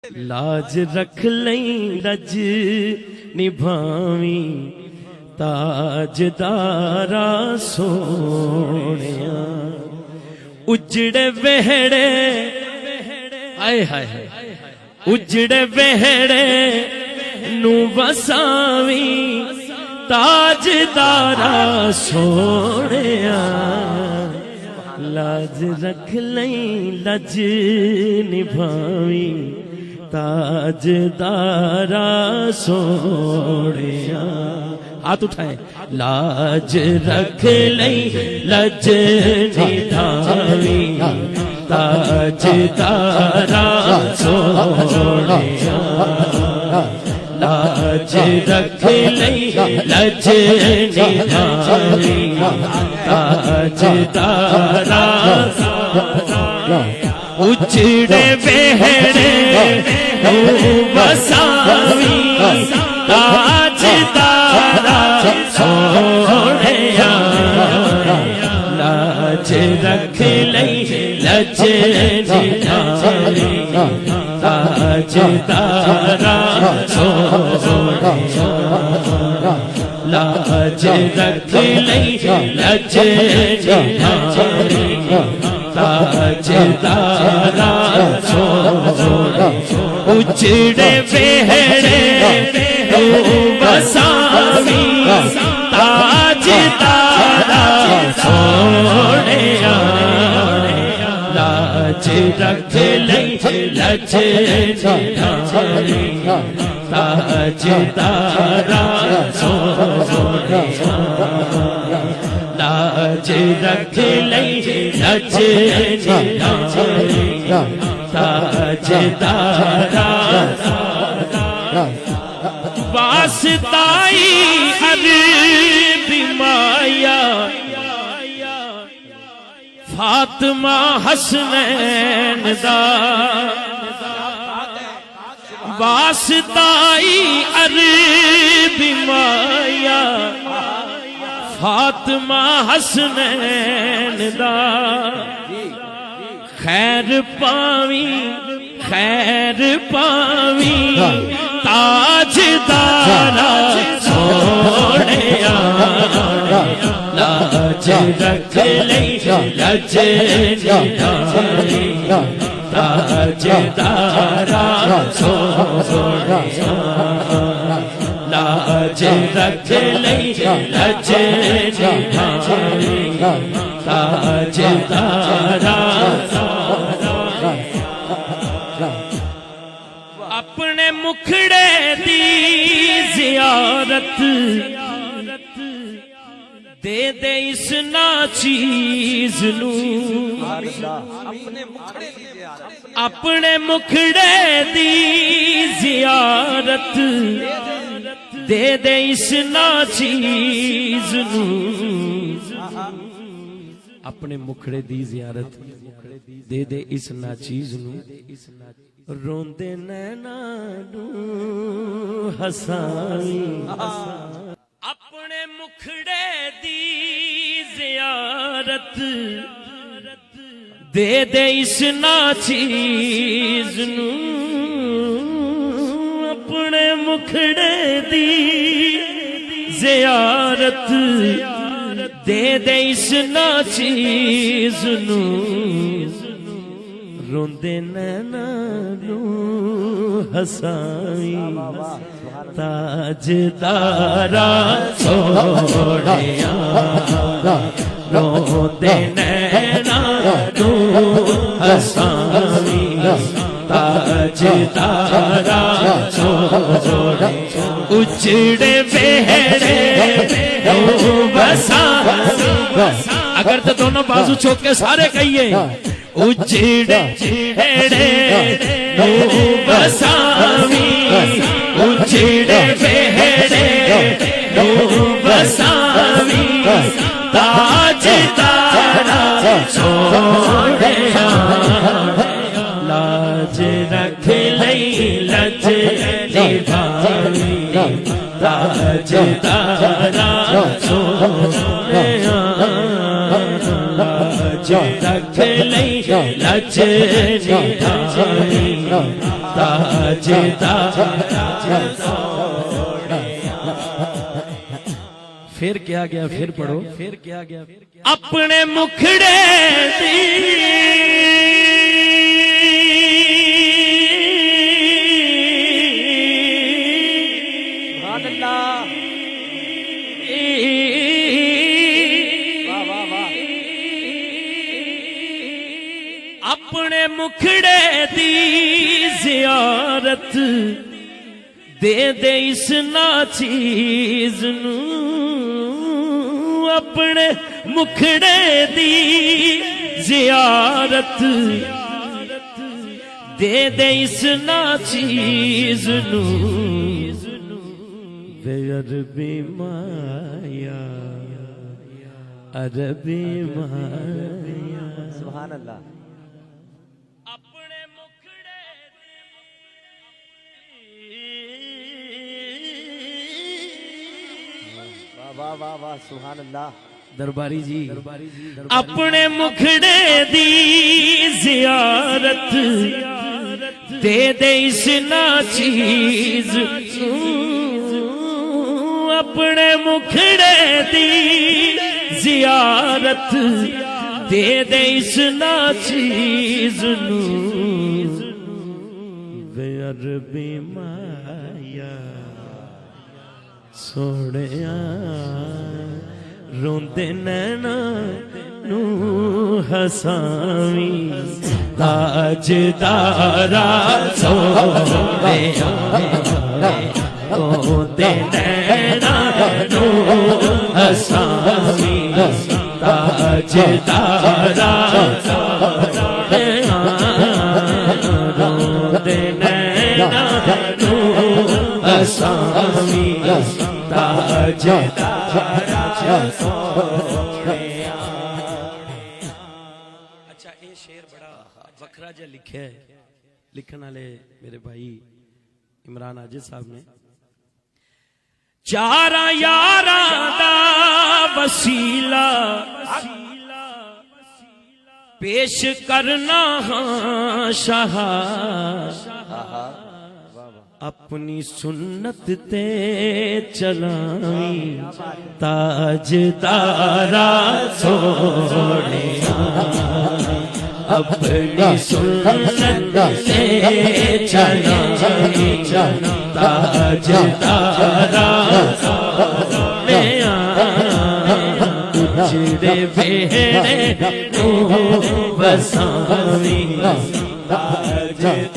लाज रख लई लज निभावी ताजदारा सोनिया उजड़े वेहड़े आए हाय उजड़े वेहड़े नू वसावी ताजदारा सोनिया लाज रख लई लज निभावी ताजदारा सोनिया हाथ उठाए लाज रख लई लज निभावी ताजदारा सोनिया लाज रख लई लज निभावी ताजदारा उजड़े वेहड़े वसावी ताजदारा सोनिया लाज रख लई लज निभावी ताजदारा सोनिया लाज रख लई लज निभावी ताजदारा सोनिया उजड़े वेहड़े वसावी ताजदारा सोनिया लाज रख लई लज निभावी ताजदारा सोनिया लाज रख लई लज निभावी ताजदारा वास्ताई अरबी माया फातिमा हसनैन दा वास्ताई अरबी माया फातिमा हसनैन दा खैर पावी ताजदारा सोनिया लाज रख लई लज निभावी ताजदारा सोनिया लाज रख लई लज निभावी ताजदारा अपने मुखड़े दी जियारत दे दे इस ना चीज नू अपने मुखड़े दी जियारत दे दे इस ना चीज नू अपने मुखड़े दी जियारत दे दे इस ना चीज नू रोंदे नैना नू हसावी अपने मुखड़े दी जियारत दे दे इस ना चीज नू अपने मुखड़े दी जियारत दे दे इस ना चीज नू रोंदे नैना नू हसावी ताजदारा सोनिया रोंदे नैना नू हसावी ताजदारा सोनिया उजड़े वेहड़े वसावी अगर तो दोनों बाजू छोक के सारे कहिए उजड़े वेहड़े वसावी उजड़े वेहड़े वसावी ताजदारा सोनिया लाज रख लई लज निभावी ताजदारा सोनिया लाज रख लई رچنی آئی تاجدار پھر کیا گیا پھر پڑھو پھر کیا گیا اپنے مکھڑے دی سبحان اللہ واہ واہ واہ اپنے مکھڑے دی زیارت دے دے اس ناچیز نو اپنے مکھڑے دی زیارت دے دے اس ناچیز نو بے عربی مایا عربی مایا سبحان اللہ اپنے مکھڑے واہ واہ واہ واہ سبحان اللہ درباری جی اپنے مکھڑے دی زیارت دے دے اس ناچیز اپنے مکھڑے دی زیارت دے دے اس ناچیز نو بے عربی مایا سوڑیا روندے نینا نو ہساوی تاجدارا سوڑیا روندے نینا نو ہساوی تاجدارا روندے نینا نو ہساوی اچھا یہ شعر بڑا وکھرا جا لکھا ہے لکھن والے میرے بھائی عمران عاجز صاحب نے چارا یاراں دا وسیلہ پیش کرنا ہاں شاہ اپنی سنت تے چلاوی تاجدارا سوڑیا اپنی سنت تے چلاوی تاجدارا سوڑیا اجڑے بیڑے نو بساوی تاجدارا